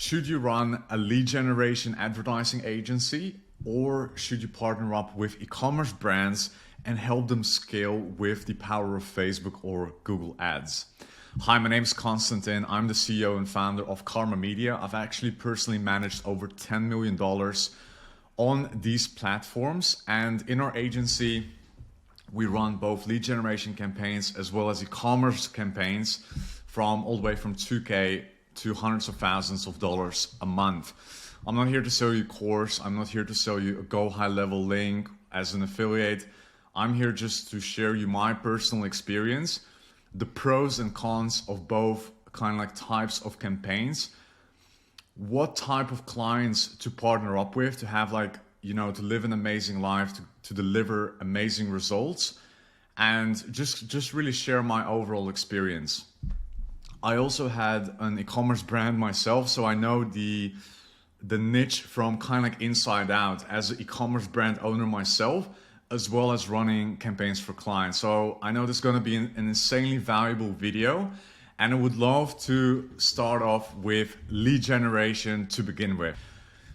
Should you run a lead generation advertising agency, or should you partner up with e-commerce brands and help them scale with the power of Facebook or Google Ads? Hi, my name is Konstantin. I'm the CEO and founder of Karma Media. I've actually personally managed over $10 million on these platforms. And in our agency, we run both lead generation campaigns as well as e-commerce campaigns from all the way from 2K to hundreds of thousands of dollars a month. I'm not here to sell you a course. I'm not here to sell you a go high level link as an affiliate. I'm here just to share you my personal experience, the pros and cons of both kind of like types of campaigns, what type of clients to partner up with to have like, you know, to live an amazing life, to deliver amazing results, and just really share my overall experience. I also had an e-commerce brand myself, so I know the niche from kind of like inside out as an e-commerce brand owner myself, as well as running campaigns for clients. So I know this is going to be an insanely valuable video, and I would love to start off with lead generation to begin with.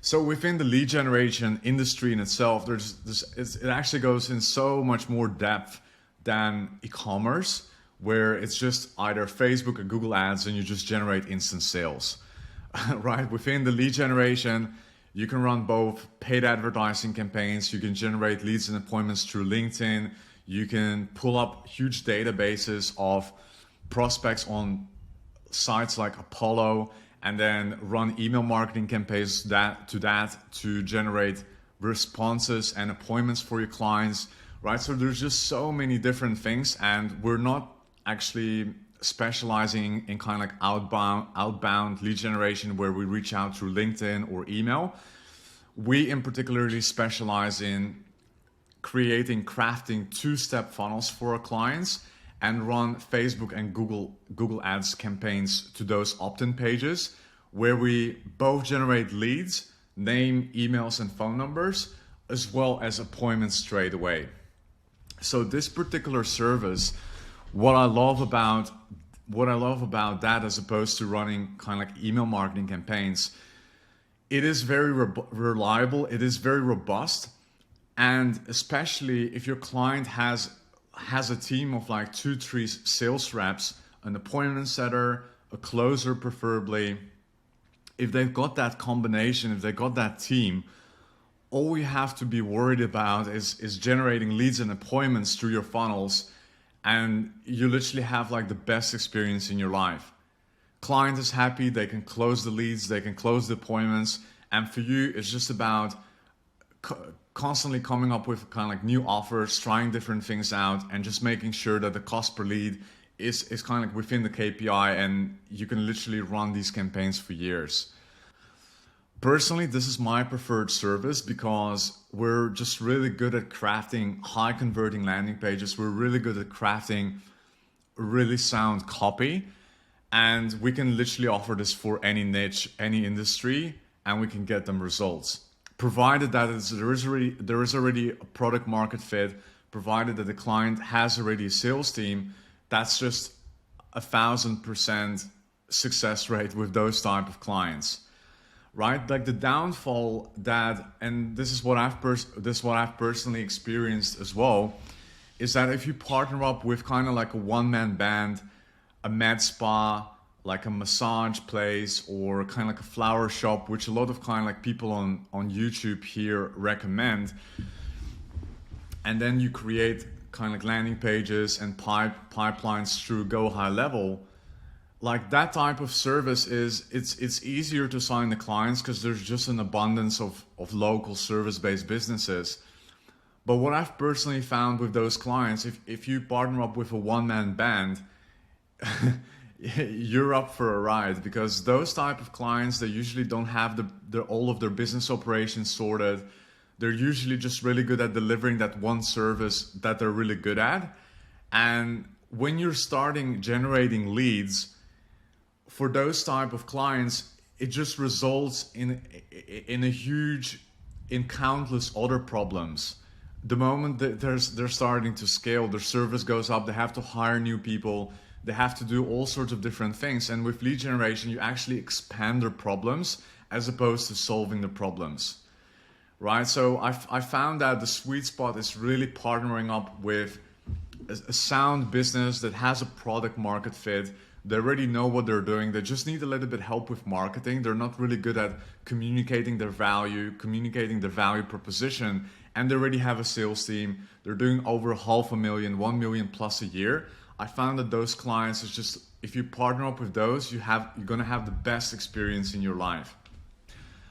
So within the lead generation industry in itself, it actually goes in so much more depth than e-commerce, where it's just either Facebook or Google Ads and you just generate instant sales, right? Within the lead generation, you can run both paid advertising campaigns, you can generate leads and appointments through LinkedIn, you can pull up huge databases of prospects on sites like Apollo, and then run email marketing campaigns to generate responses and appointments for your clients, right? So there's just so many different things, and we're not actually specializing in kind of like outbound lead generation where we reach out through LinkedIn or email. We in particularly specialize in crafting two-step funnels for our clients and run Facebook and Google Ads campaigns to those opt-in pages where we both generate leads, name, emails, and phone numbers, as well as appointments straight away. So this particular service, what I love about that, as opposed to running kind of like email marketing campaigns, it is very reliable, it is very robust, and especially if your client has a team of like 2-3 sales reps, an appointment setter, a closer preferably, if they've got that combination, if they got that team, all we have to be worried about is generating leads and appointments through your funnels, and you literally have like the best experience in your life. Client is happy, they can close the leads, they can close the appointments, and for you it's just about constantly coming up with kind of like new offers, trying different things out, and just making sure that the cost per lead is kind of like within the KPI, and you can literally run these campaigns for years. Personally, this is my preferred service because we're just really good at crafting high converting landing pages. We're really good at crafting really sound copy, and we can literally offer this for any niche, any industry, and we can get them results. Provided that there is already a product market fit, provided that the client has already a sales team, that's just 1,000% success rate with those type of clients. Right? Like the downfall that, and this is what I've personally experienced as well, is that if you partner up with kind of like a one-man band, a med spa, like a massage place, or kind of like a flower shop, which a lot of kind of like people on YouTube here recommend, and then you create kind of like landing pages and pipelines through Go High Level, like that type of service it's easier to sign the clients because there's just an abundance of local service-based businesses. But what I've personally found with those clients, if you partner up with a one-man band, you're up for a ride, because those type of clients, they usually don't have all of their business operations sorted. They're usually just really good at delivering that one service that they're really good at. And when you're starting generating leads for those type of clients, it just results in countless other problems. The moment that they're starting to scale, their service goes up, they have to hire new people, They have to do all sorts of different things. And with lead generation, you actually expand their problems as opposed to solving the problems, right? So I found that the sweet spot is really partnering up with a sound business that has a product market fit. They already know what they're doing. They just need a little bit help with marketing. They're not really good at communicating their value, communicating their value proposition, and they already have a sales team. They're doing over 500,000, 1 million plus a year. I found that those clients is just, if you partner up with those, you're gonna have the best experience in your life.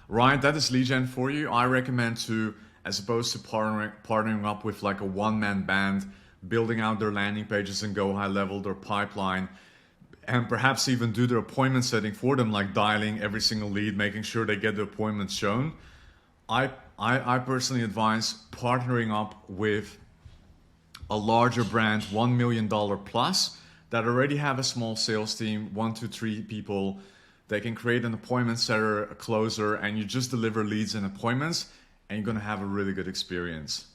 Right, that is lead gen for you. I recommend to, as opposed to partnering up with like a one-man band, building out their landing pages and go high level, their pipeline, and perhaps even do their appointment setting for them, like dialing every single lead, making sure they get the appointments shown. I personally advise partnering up with a larger brand, $1 million plus, that already have a small sales team, 1 to 3 people. They can create an appointment setter, a closer, and you just deliver leads and appointments, and you're gonna have a really good experience.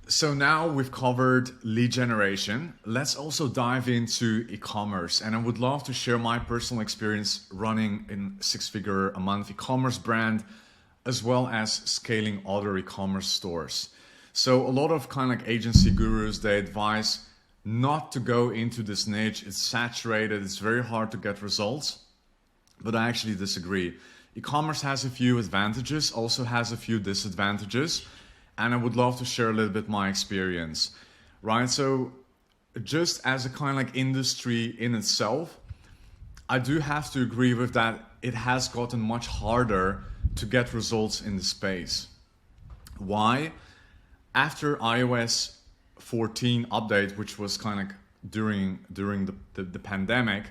So now we've covered lead generation. Let's also dive into e-commerce. And I would love to share my personal experience running in 6-figure a month e-commerce brand, as well as scaling other e-commerce stores. So a lot of kind of like agency gurus, they advise not to go into this niche. It's saturated, it's very hard to get results, but I actually disagree. E-commerce has a few advantages, also has a few disadvantages, and I would love to share a little bit my experience, right? So just as a kind of like industry in itself, I do have to agree with that. It has gotten much harder to get results in the space. Why? After iOS 14 update, which was kind of during the pandemic,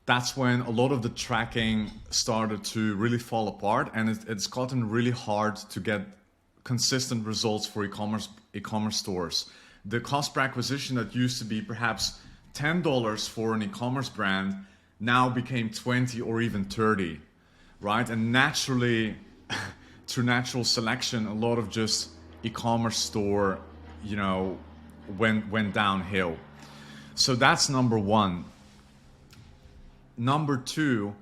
that's when a lot of the tracking started to really fall apart, and it's gotten really hard to get consistent results for e-commerce stores. The cost per acquisition that used to be perhaps $10 for an e-commerce brand now became 20 or even 30, right? And naturally, through natural selection, a lot of just e-commerce store, went downhill. So that's number one. Number two,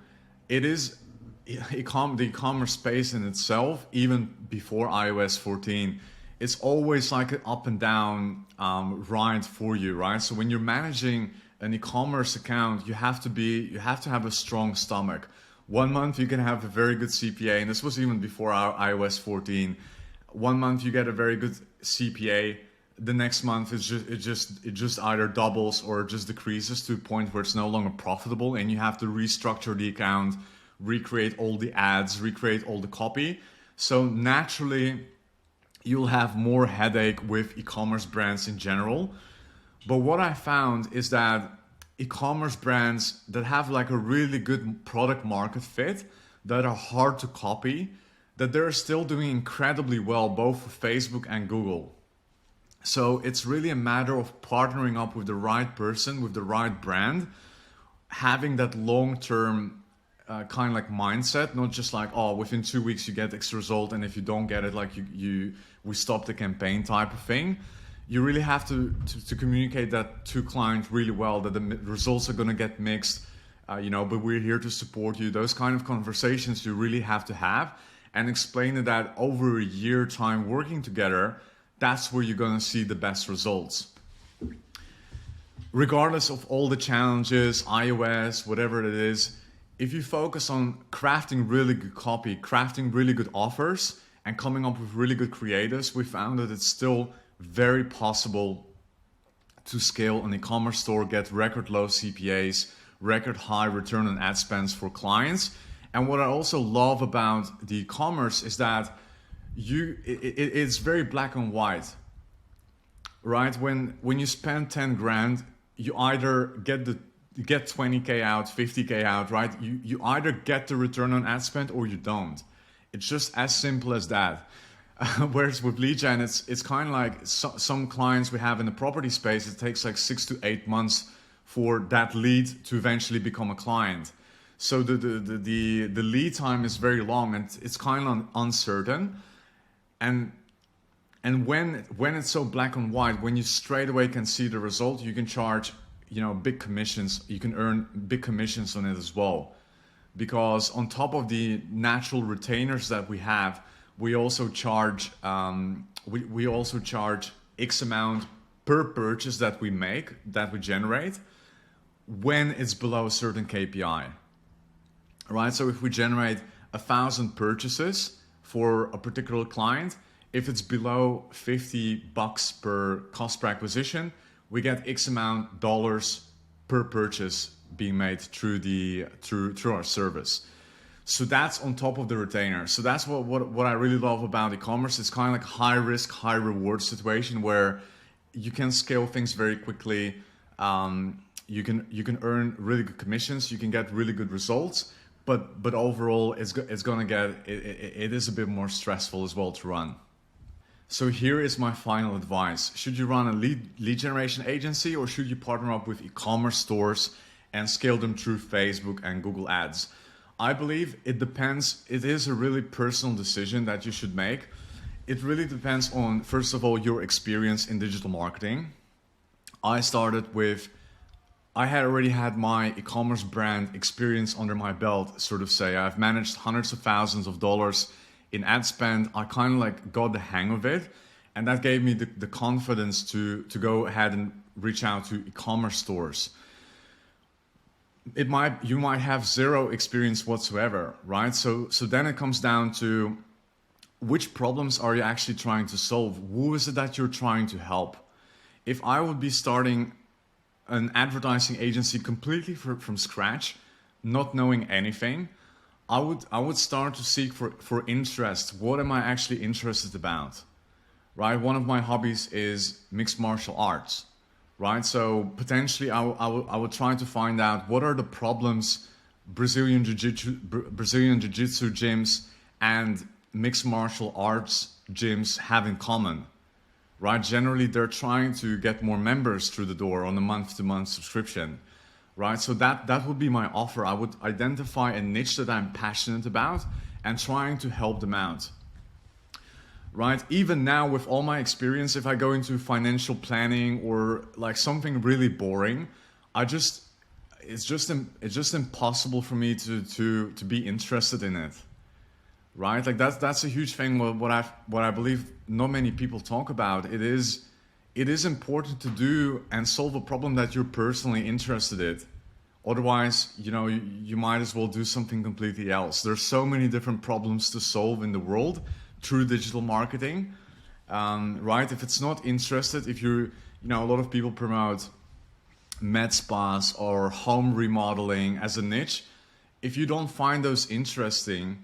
it is the e-commerce space in itself, even before iOS 14, it's always like an up and down ride for you, right? So when you're managing an e-commerce account, you have to have a strong stomach. 1 month you can have a very good CPA, and this was even before iOS 14. 1 month you get a very good CPA. The next month it just either doubles or just decreases to a point where it's no longer profitable, and you have to restructure the account, recreate all the ads, recreate all the copy. So naturally, you'll have more headache with e-commerce brands in general. But what I found is that e-commerce brands that have like a really good product market fit, that are hard to copy, that they're still doing incredibly well, both for Facebook and Google. So it's really a matter of partnering up with the right person, with the right brand, having that long-term kind of like mindset, not just like, oh, within 2 weeks you get X result, and if you don't get it, like we stop the campaign type of thing. You really have to communicate that to clients really well, that the results are going to get mixed, but we're here to support you. Those kind of conversations you really have to have, and explain that over a year time working together, that's where you're going to see the best results. Regardless of all the challenges, iOS, whatever it is, if you focus on crafting really good copy, crafting really good offers, and coming up with really good creatives, we found that it's still very possible to scale an e-commerce store, get record low CPAs, record high return on ad spends for clients. And what I also love about the e-commerce is that it's very black and white, right? When you spend 10 grand, you either get 20K out, 50K out, right? You either get the return on ad spend or you don't. It's just as simple as that. Whereas with lead gen, it's kind of like some clients we have in the property space, it takes like 6 to 8 months for that lead to eventually become a client. So the lead time is very long, and it's kind of uncertain. And when it's so black and white, when you straight away can see the result, you can charge big commissions. You can earn big commissions on it as well, because on top of the natural retainers that we have, we also charge we also charge X amount per purchase that we make, that we generate, when it's below a certain KPI. Right? So if we generate 1,000 purchases for a particular client, if it's below $50 per cost per acquisition, we get X amount dollars per purchase being made through our service. So that's on top of the retainer. So that's what I really love about e-commerce. It's kind of like high risk, high reward situation where you can scale things very quickly. You can earn really good commissions. You can get really good results. But overall, it is a bit more stressful as well to run. So here is my final advice. Should you run a lead generation agency, or should you partner up with e-commerce stores and scale them through Facebook and Google Ads? I believe it depends. It is a really personal decision that you should make. It really depends on, first of all, your experience in digital marketing. I had already had my e-commerce brand experience under my belt, sort of say. I've managed hundreds of thousands of dollars in ad spend. I kind of like got the hang of it, and that gave me the confidence to go ahead and reach out to e-commerce stores. You might have zero experience whatsoever, right? So then it comes down to which problems are you actually trying to solve? Who is it that you're trying to help? If I would be starting an advertising agency completely from scratch, not knowing anything, I would start to seek for interest. What am I actually interested about? Right? One of my hobbies is mixed martial arts. Right? So potentially I would try to find out what are the problems Brazilian Jiu-Jitsu gyms and mixed martial arts gyms have in common. Right? Generally, they're trying to get more members through the door on a month-to-month subscription. Right? So that would be my offer. I would identify a niche that I'm passionate about and trying to help them out. Right? Even now, with all my experience, if I go into financial planning or like something really boring, it's just impossible for me to be interested in it. Right? Like that's a huge thing. What I believe not many people talk about. It is important to do and solve a problem that you're personally interested in. Otherwise, you might as well do something completely else. There's so many different problems to solve in the world through digital marketing, right? If it's not interested, if a lot of people promote med spas or home remodeling as a niche. If you don't find those interesting,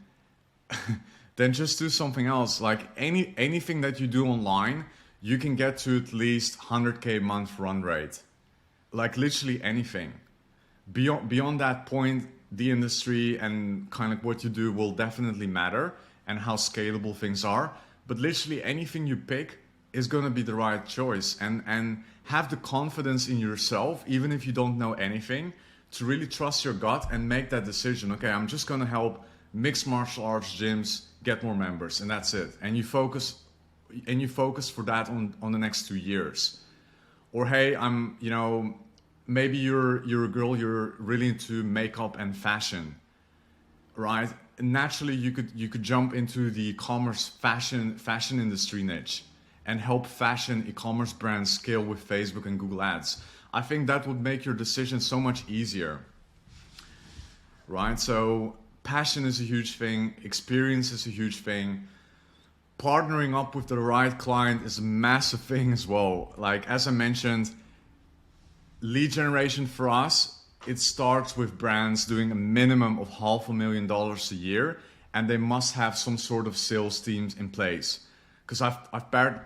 then just do something else. Like anything that you do online, you can get to at least 100K month run rate. Like literally anything. Beyond that point, the industry and kind of what you do will definitely matter and how scalable things are. But literally anything you pick is going to be the right choice. And have the confidence in yourself, even if you don't know anything, to really trust your gut and make that decision. Okay, I'm just going to help mixed martial arts gyms get more members, and that's it. And you focus for that on the next 2 years. Or hey, maybe you're a girl, you're really into makeup and fashion, right? Naturally, you could jump into the e-commerce fashion industry niche and help fashion e-commerce brands scale with Facebook and Google Ads. I think that would make your decision so much easier, right? So passion is a huge thing. Experience is a huge thing. Partnering up with the right client is a massive thing as well. Like, as I mentioned, lead generation for us, it starts with brands doing a minimum of $500,000 a year, and they must have some sort of sales teams in place. Because I've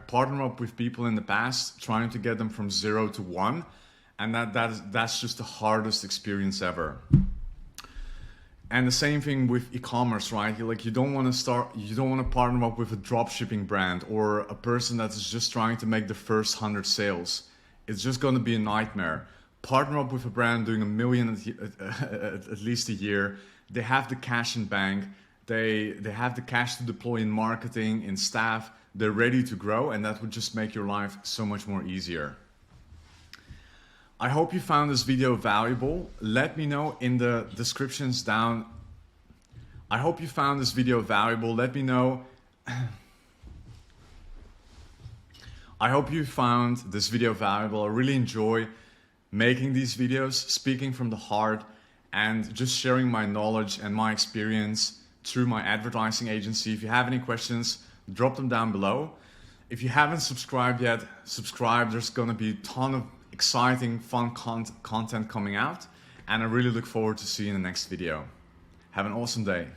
partnered up with people in the past trying to get them from 0 to 1, and that's just the hardest experience ever. And the same thing with e-commerce, right? You don't want to partner up with a drop shipping brand or a person that is just trying to make the first 100 sales. It's just going to be a nightmare. Partner up with a brand doing $1 million at least a year. They have the cash in bank. They have the cash to deploy in marketing, in staff. They're ready to grow, and that would just make your life so much more easier. I hope you found this video valuable. Let me know in the descriptions down. I hope you found this video valuable. Let me know. I hope you found this video valuable. I really enjoy making these videos, speaking from the heart, and just sharing my knowledge and my experience through my advertising agency. If you have any questions, drop them down below. If you haven't subscribed yet, subscribe. There's going to be a ton of exciting, fun content coming out, and I really look forward to seeing you in the next video. Have an awesome day.